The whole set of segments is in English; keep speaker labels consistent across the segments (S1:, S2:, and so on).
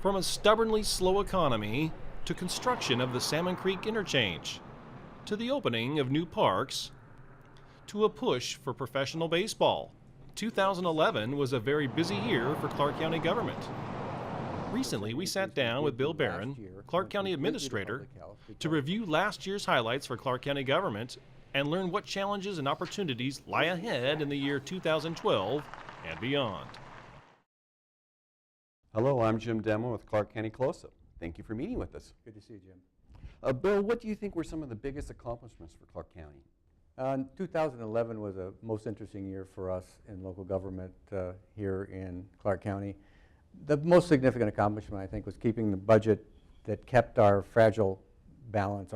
S1: From a stubbornly slow economy to construction of the Salmon Creek interchange, to the opening of new parks, to a push for professional baseball, 2011 was a very busy year for Clark County government. Recently, we sat down with Bill Barron, Clark County Administrator, to review last year's highlights for Clark County government and learn what challenges and opportunities lie ahead in the year 2012 and beyond.
S2: Hello, I'm Jim Demmon with Clark County Close-Up. Thank you for meeting with us.
S3: Good to see you, Jim.
S2: Bill, what do you think were some of the biggest accomplishments for Clark County?
S3: 2011 was a most interesting year for us in local government here in Clark County. The most significant accomplishment, I think, was keeping the budget that kept our fragile balance,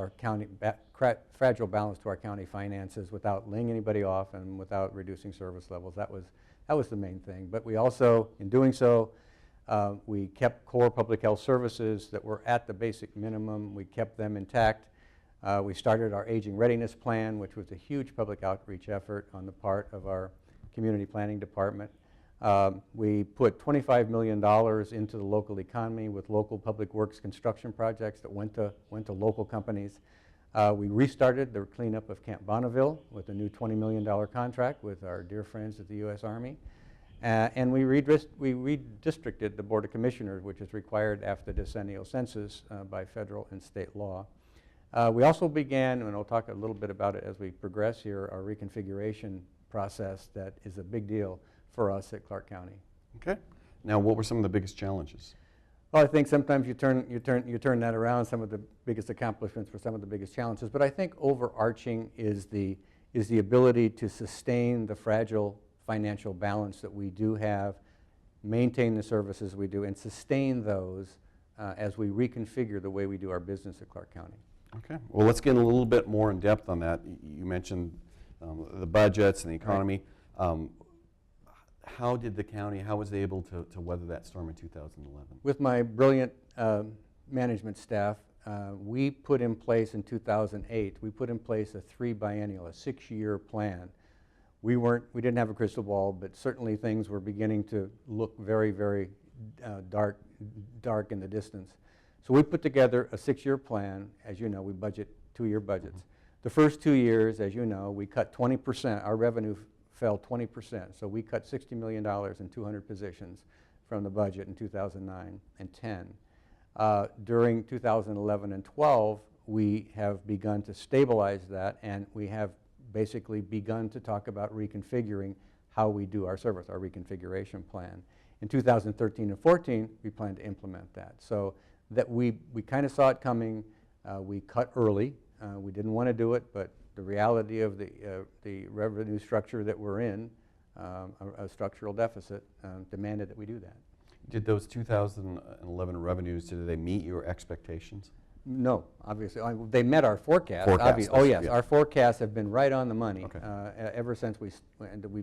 S3: fragile balance to our county finances without laying anybody off and without reducing service levels. That was the main thing. But we also, in doing so, we kept core public health services that were at the basic minimum. We kept them intact. We started our aging readiness plan, which was a huge public outreach effort on the part of our community planning department. We put $25 million into the local economy with local public works construction projects that went to local companies. We restarted the cleanup of Camp Bonneville with a new $20 million contract with our dear friends at the U.S. Army. And we redistricted the Board of Commissioners, which is required after the decennial census by federal and state law. We also began, and I'll talk a little bit about it as we progress here, our reconfiguration process that is a big deal for us at Clark County.
S2: Okay. Now, what were some of the biggest challenges?
S3: Well, I think sometimes you turn that around. Some of the biggest accomplishments were some of the biggest challenges. But I think overarching is the ability to sustain the fragile financial balance that we do have, maintain the services we do, and sustain those as we reconfigure the way we do our business at Clark County.
S2: Okay. Well, let's get a little bit more in depth on that. You mentioned the budgets and the economy. Right. How did the county, how was they able to weather that storm in 2011?
S3: With my brilliant management staff, we put in place in 2008, we put in place a 3-biennial, a 6-year plan. We didn't have a crystal ball, but certainly things were beginning to look very, very dark in the distance. So we put together a 6-year plan. As you know, we budget 2-year budgets. Mm-hmm. The first 2 years, as you know, we cut 20%. Our revenue fell 20%. So we cut $60 million in 200 positions from the budget in 2009 and 10. During 2011 and 12, we have begun to stabilize that, and we have basically begun to talk about reconfiguring how we do our service, our reconfiguration plan. In 2013 and 14, we plan to implement that. So that we kind of saw it coming. We cut early. We didn't want to do it, but the reality of the revenue structure that we're in, a structural deficit, demanded that we do that.
S2: Did those 2011 revenues, did they meet your expectations?
S3: No, obviously. They met our forecast. Oh, yes. Yeah. Our forecasts have been right on the money. Okay. Ever since we've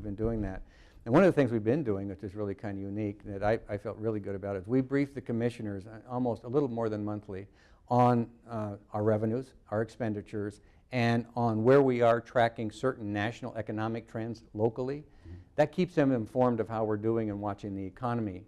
S3: been doing that. And one of the things we've been doing, which is really kind of unique, that I felt really good about, is we briefed the commissioners almost a little more than monthly on our revenues, our expenditures, and on where we are tracking certain national economic trends locally. Mm-hmm. That keeps them informed of how we're doing and watching the economy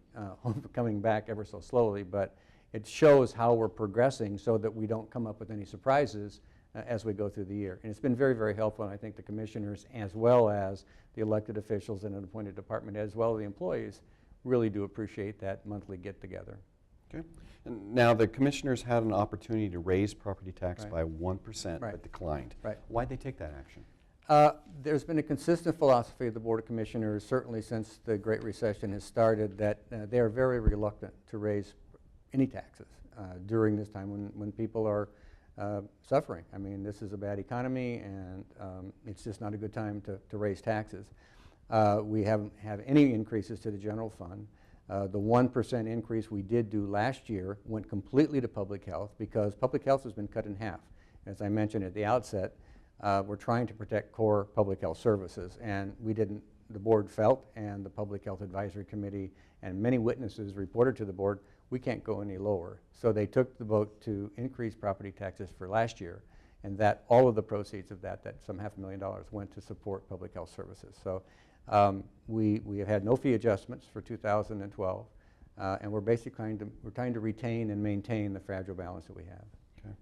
S3: coming back ever so slowly. But it shows how we're progressing so that we don't come up with any surprises as we go through the year. And it's been very, very helpful, and I think the commissioners, as well as the elected officials in an appointed department, as well as the employees, really do appreciate that monthly get-together.
S2: Okay. And now the commissioners had an opportunity to raise property tax by 1%, but declined. Right. Why'd they take that action?
S3: There's been a consistent philosophy of the Board of Commissioners, certainly since the Great Recession has started, that they are very reluctant to raise any taxes during this time when people are suffering. I mean, this is a bad economy, and it's just not a good time to raise taxes. We haven't had any increases to the general fund. The 1% increase we did do last year went completely to public health because public health has been cut in half. As I mentioned at the outset, we're trying to protect core public health services, and the board felt, and the Public Health Advisory Committee and many witnesses reported to the board, we can't go any lower. So they took the vote to increase property taxes for last year, and that all of the proceeds of that some $500,000 went to support public health services. So we have had no fee adjustments for 2012. And we're basically trying to retain and maintain the fragile balance that we have.
S2: Okay.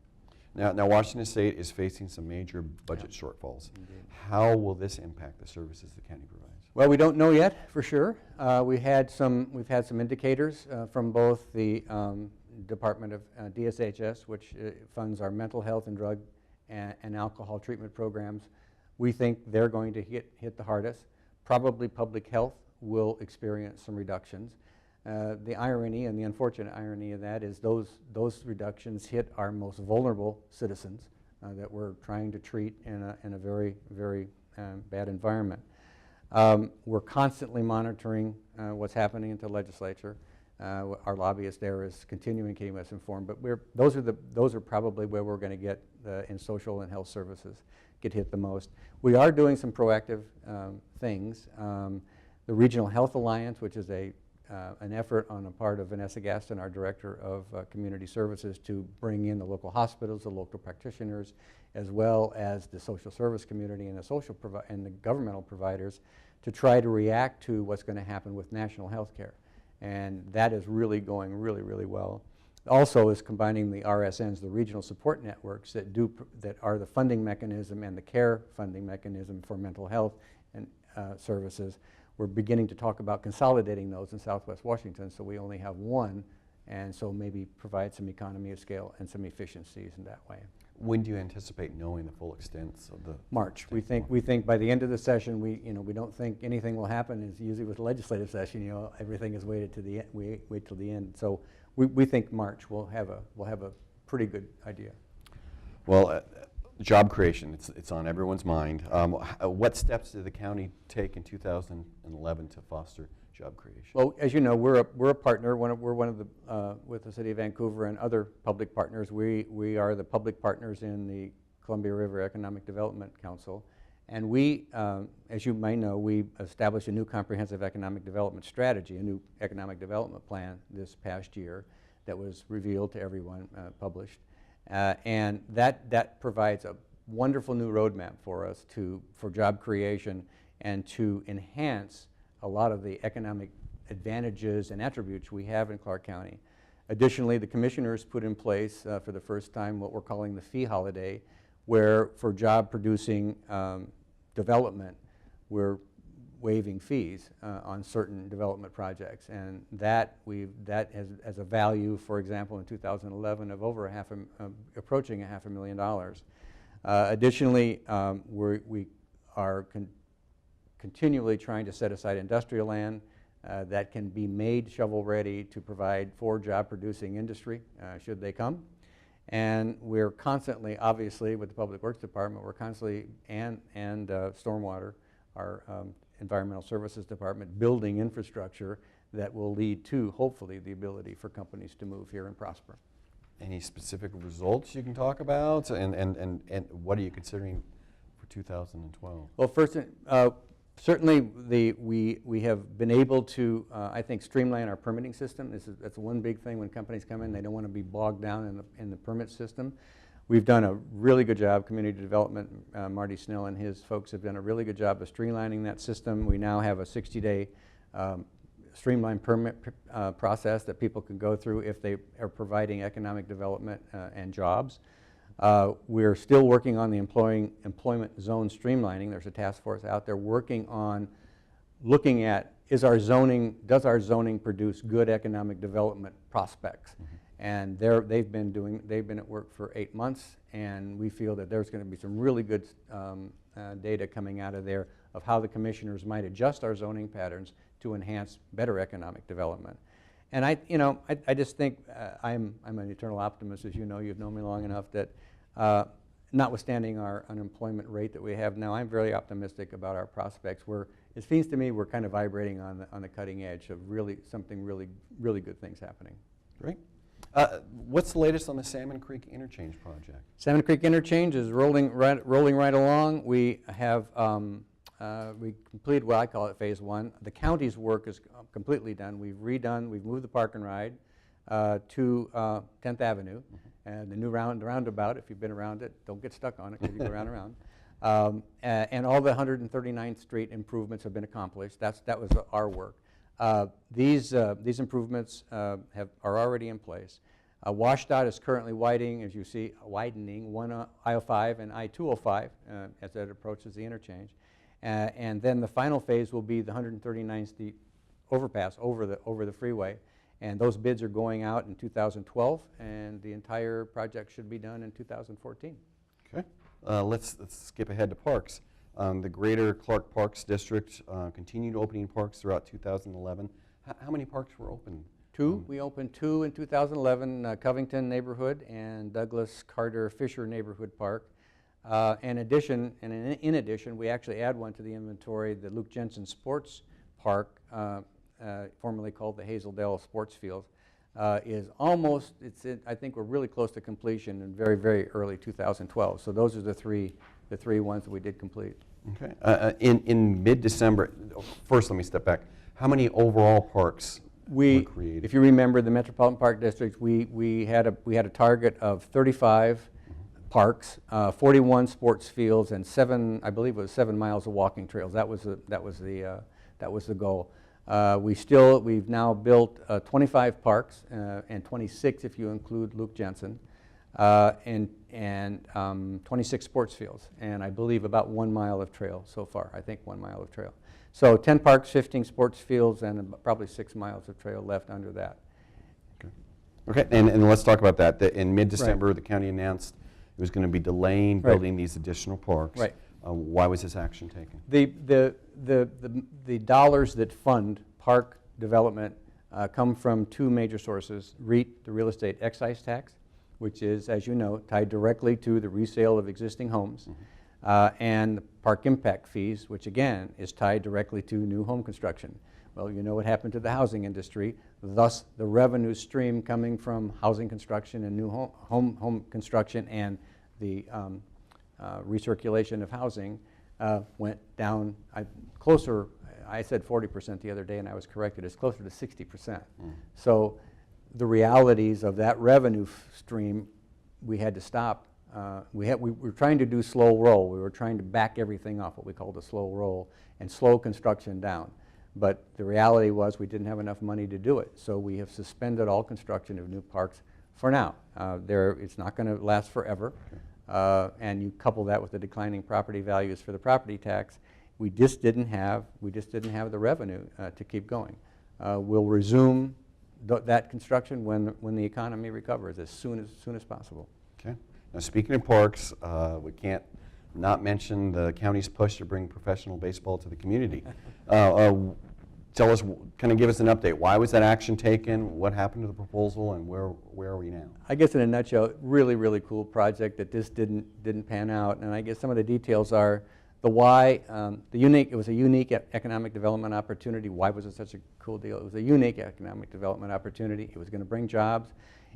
S2: Now Washington State is facing some major budget shortfalls.
S3: Indeed.
S2: How will this impact the services the county provides?
S3: Well, we don't know yet for sure. We've had some indicators from both the Department of DSHS, which funds our mental health and drug and alcohol treatment programs. We think they're going to hit the hardest. Probably public health will experience some reductions. The irony and the unfortunate irony of that is those reductions hit our most vulnerable citizens that we're trying to treat in a very, very bad environment. We're constantly monitoring what's happening at the legislature. Our lobbyist there is continuing keeping us informed, but those are probably where we're going to get in social and health services get hit the most. We are doing some proactive things. The Regional Health Alliance, which is an effort on the part of Vanessa Gaston, our Director of Community Services, to bring in the local hospitals, the local practitioners, as well as the social service community and the governmental providers to try to react to what's going to happen with national health care. And that is really going really, really well. Also is combining the RSNs, the regional support networks that are the funding mechanism and the care funding mechanism for mental health and services. We're beginning to talk about consolidating those in Southwest Washington, so we only have one, and so maybe provide some economy of scale and some efficiencies in that way.
S2: When do you anticipate knowing the full extent of the
S3: March? We think by the end of the session, we don't think anything will happen. As usually with the legislative session, everything is weighted to the end. We wait till the end. So we think March we'll have a pretty good idea.
S2: Well, job creation, it's on everyone's mind. What steps did the county take in 2011 to foster job creation?
S3: Well, as you know, we're a partner. We're one of the with the City of Vancouver and other public partners. We are the public partners in the Columbia River Economic Development Council, and we, as you might know, we established a new comprehensive economic development strategy, a new economic development plan this past year that was revealed to everyone, published. And that provides a wonderful new roadmap for us for job creation and to enhance a lot of the economic advantages and attributes we have in Clark County. Additionally, the commissioners put in place for the first time what we're calling the fee holiday, where for job producing development, we're waiving fees on certain development projects, and that has a value, for example, in 2011 of over approaching $500,000. Additionally, we are continually trying to set aside industrial land that can be made shovel ready to provide for job producing industry should they come. And we're constantly, obviously, with the Public Works Department, we're constantly, and Stormwater, our Environmental Services Department, building infrastructure that will lead to, hopefully, the ability for companies to move here and prosper.
S2: Any specific results you can talk about, and what are you considering for 2012?
S3: Well, first, certainly we have been able to, I think, streamline our permitting system. That's one big thing when companies come in. They don't want to be bogged down in the permit system. We've done a really good job, community development. Marty Snell and his folks have done a really good job of streamlining that system. We now have a 60-day streamlined permit process that people can go through if they are providing economic development and jobs. We're still working on the employment zone streamlining. There's a task force out there working on looking at does our zoning produce good economic development prospects? Mm-hmm. And they've been at work for 8 months, and we feel that there's going to be some really good data coming out of there of how the commissioners might adjust our zoning patterns to enhance better economic development. And I just think I'm an eternal optimist, as you know. You've known me long enough that notwithstanding our unemployment rate that we have now, I'm very optimistic about our prospects. It seems to me we're kind of vibrating on the cutting edge of something really good things happening.
S2: Great. What's the latest on the Salmon Creek Interchange project?
S3: Salmon Creek Interchange is rolling right along. We have we completed what I call it phase one. The county's work is completely done. We've moved the park and ride to 10th Avenue, mm-hmm. and the new roundabout. If you've been around it, don't get stuck on it because you go round and round. And all the 139th Street improvements have been accomplished. That was our work. These improvements are already in place. WashDOT is currently widening, as you see, widening I-05 and I-205 as it approaches the interchange. And then the final phase will be the 139th Street overpass over the freeway. And those bids are going out in 2012, and the entire project should be done in 2014.
S2: Okay. Let's skip ahead to parks. The Greater Clark Parks District continued opening parks throughout 2011. How many parks were open?
S3: Two. We opened two in 2011, Covington Neighborhood and Douglas Carter Fisher Neighborhood Park. In addition, we actually add one to the inventory, the Luke Jensen Sports Park, formerly called the Hazeldale Sports Field, is almost, I think we're really close to completion in very, very early 2012. So those are the three ones that we did complete.
S2: Okay. In mid-December, first let me step back. How many overall parks were created?
S3: If you remember, the Metropolitan Park District, we had a target of 35 parks, 41 sports fields, and I believe it was 7 miles of walking trails. That was the goal. We've now built 25 parks and 26 if you include Luke Jensen, and 26 sports fields, and I believe about 1 mile of trail so far. I think 1 mile of trail. So 10 parks, 15 sports fields, and probably 6 miles of trail left under that.
S2: Okay, and let's talk about that. In mid-December, the county announced it was going to be delaying building these additional parks.
S3: Right.
S2: Why was this action taken?
S3: The dollars that fund park development come from two major sources: REIT, the real estate excise tax, which is, as you know, tied directly to the resale of existing homes, and the park impact fees, which again is tied directly to new home construction. Well, you know what happened to the housing industry, thus the revenue stream coming from housing construction and new home construction and the recirculation of housing went down closer. I said 40% the other day, and I was corrected. It's closer to 60%. So the realities of that revenue stream, we had to stop. We were trying to do slow roll. We were trying to back everything off, what we called a slow roll, and slow construction down. But the reality was we didn't have enough money to do it. So we have suspended all construction of new parks for now. It's not going to last forever. And you couple that with the declining property values for the property tax, we just didn't have the revenue to keep going. We'll resume that construction when the economy recovers as soon as possible.
S2: Okay. Now, speaking of parks, we can't not mention the county's push to bring professional baseball to the community. Tell us, kind of give us an update. Why was that action taken? What happened to the proposal, and where are we now?
S3: I guess in a nutshell, really, really cool project that just didn't pan out. And I guess some of the details are the why. It was a unique economic development opportunity. Why was it such a cool deal? It was a unique economic development opportunity. It was going to bring jobs.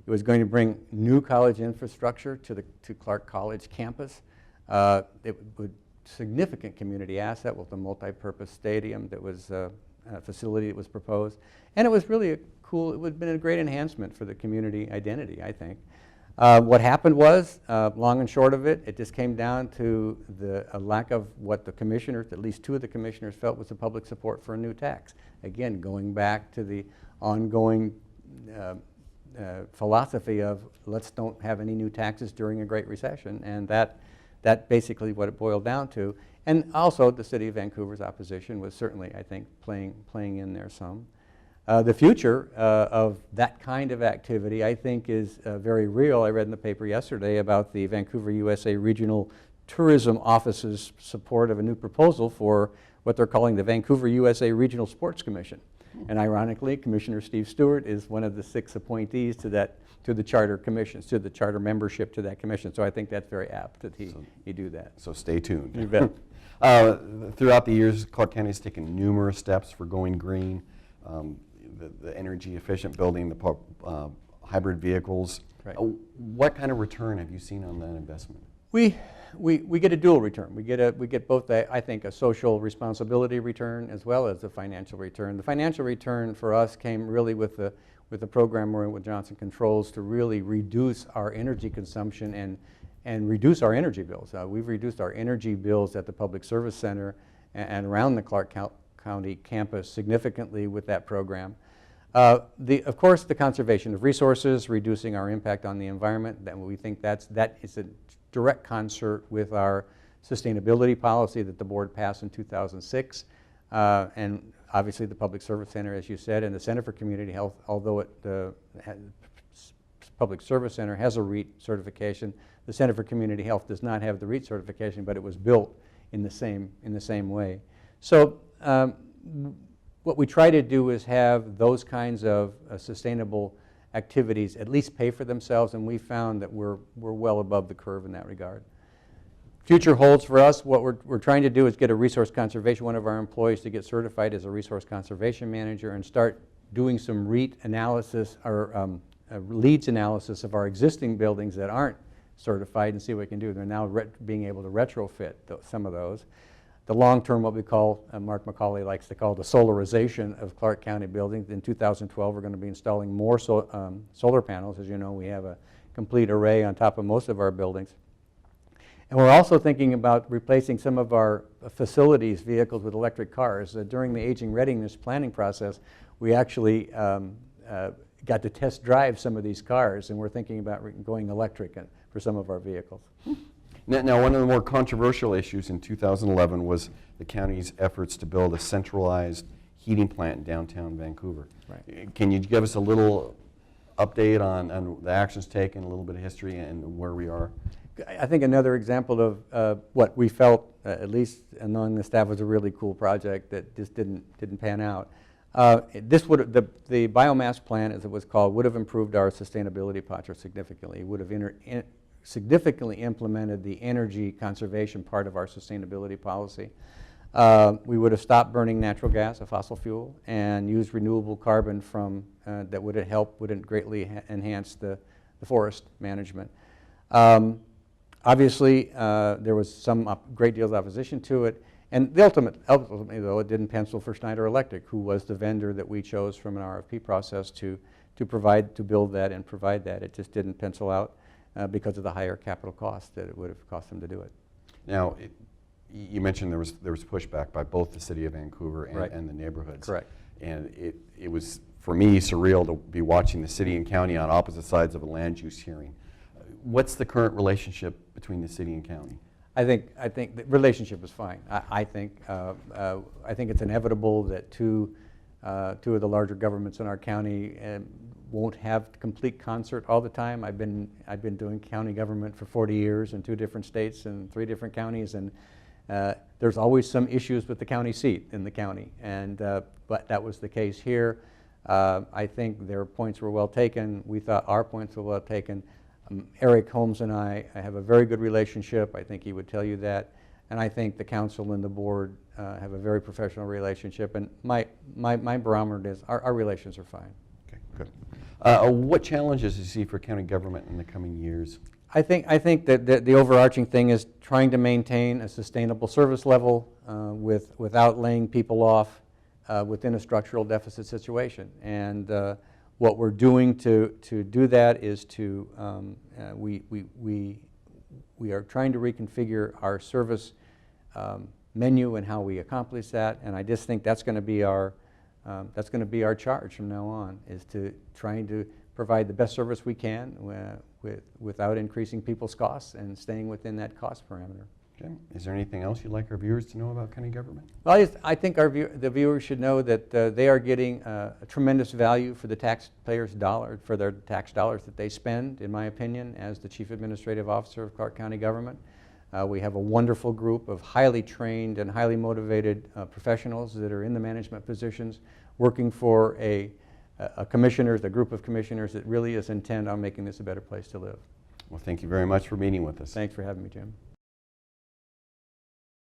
S3: It was going to bring new college infrastructure to Clark College campus. It would significant community asset with a multi-purpose stadium that was a facility that was proposed, and it was really it would have been a great enhancement for the community identity, I think. What happened was, long and short of it, it just came down to a lack of what the commissioners, at least two of the commissioners, felt was the public support for a new tax. Again, going back to the ongoing philosophy of let's don't have any new taxes during a Great Recession, and that basically what it boiled down to. And also the city of Vancouver's opposition was certainly, I think, playing in there some. The future of that kind of activity, I think, is very real. I read in the paper yesterday about the Vancouver USA Regional Tourism Office's support of a new proposal for what they're calling the Vancouver USA Regional Sports Commission. And ironically, Commissioner Steve Stewart is one of the 6 appointees to the charter commissions, to the charter membership to that commission. So I think that's very apt that he do that.
S2: So stay tuned.
S3: You bet.
S2: Throughout the years, Clark County has taken numerous steps for going green. The energy efficient building, the hybrid vehicles.
S3: Right.
S2: What kind of return have you seen on that investment?
S3: We get a dual return. We get both, I think, a social responsibility return as well as a financial return. The financial return for us came really with the program we're in with Johnson Controls to really reduce our energy consumption and reduce our energy bills. We've reduced our energy bills at the Public Service Center and around the Clark County campus significantly with that program. Of course, the conservation of resources, reducing our impact on the environment, that we think that is a direct concert with our sustainability policy that the board passed in 2006. And obviously the Public Service Center, as you said, and the Center for Community Health, although the Public Service Center has a REIT certification, the Center for Community Health does not have the REIT certification, but it was built in the same way. So what we try to do is have those kinds of sustainable activities at least pay for themselves, and we found that we're well above the curve in that regard. Future holds for us, what we're trying to do is get a resource conservation, one of our employees to get certified as a resource conservation manager and start doing some REIT analysis or leads analysis of our existing buildings that aren't certified and see what we can do. They're now being able to retrofit some of those. The long-term, what we call, Mark McCauley likes to call the solarization of Clark County buildings. In 2012, we're going to be installing more solar panels. As you know, we have a complete array on top of most of our buildings. And we're also thinking about replacing some of our facilities, vehicles with electric cars. During the aging readiness planning process, we actually got to test drive some of these cars, and we're thinking about going electric for some of our vehicles.
S2: Now, one of the more controversial issues in 2011 was the county's efforts to build a centralized heating plant in downtown Vancouver.
S3: Right.
S2: Can you give us a little update on the actions taken, a little bit of history, and where we are?
S3: I think another example of what we felt, at least among the staff, was a really cool project that just didn't pan out. The biomass plant, as it was called, would have improved our sustainability posture significantly. It would have significantly implemented the energy conservation part of our sustainability policy. We would have stopped burning natural gas, a fossil fuel, and used renewable carbon that would greatly enhance the forest management. Obviously, there was some great deal of opposition to it, and ultimately, though, it didn't pencil for Schneider Electric, who was the vendor that we chose from an RFP process to build that and provide that. It just didn't pencil out because of the higher capital cost that it would have cost them to do it.
S2: Now, you mentioned there was pushback by both the city of Vancouver and,
S3: right.
S2: and the neighborhoods.
S3: Correct.
S2: And it was, for me, surreal to be watching the city and county on opposite sides of a land use hearing. What's the current relationship between the city and county?
S3: I think the relationship is fine. I think it's inevitable that two of the larger governments in our county won't have complete concert all the time. I've been doing county government for 40 years in 2 different states and 3 different counties, and there's always some issues with the county seat in the county, and but that was the case here. I think their points were well taken. We thought our points were well taken. Eric Holmes and I have a very good relationship. I think he would tell you that. And I think the council and the board have a very professional relationship. And my barometer is our relations are fine.
S2: Okay, good. What challenges do you see for county government in the coming years?
S3: I think that the overarching thing is trying to maintain a sustainable service level without laying people off within a structural deficit situation. And what we're doing to do that is we are trying to reconfigure our service menu and how we accomplish that, and I just think that's going to be our charge from now on, is to trying to provide the best service we can without increasing people's costs and staying within that cost parameter.
S2: Okay. Is there anything else you'd like our viewers to know about county government?
S3: Well, I think the viewers should know that they are getting a tremendous value for the taxpayers' dollar, for their tax dollars that they spend, in my opinion, as the Chief Administrative Officer of Clark County Government. We have a wonderful group of highly trained and highly motivated professionals that are in the management positions working for a group of commissioners that really is intent on making this a better place to live.
S2: Well, thank you very much for meeting with us.
S3: Thanks for having me, Jim.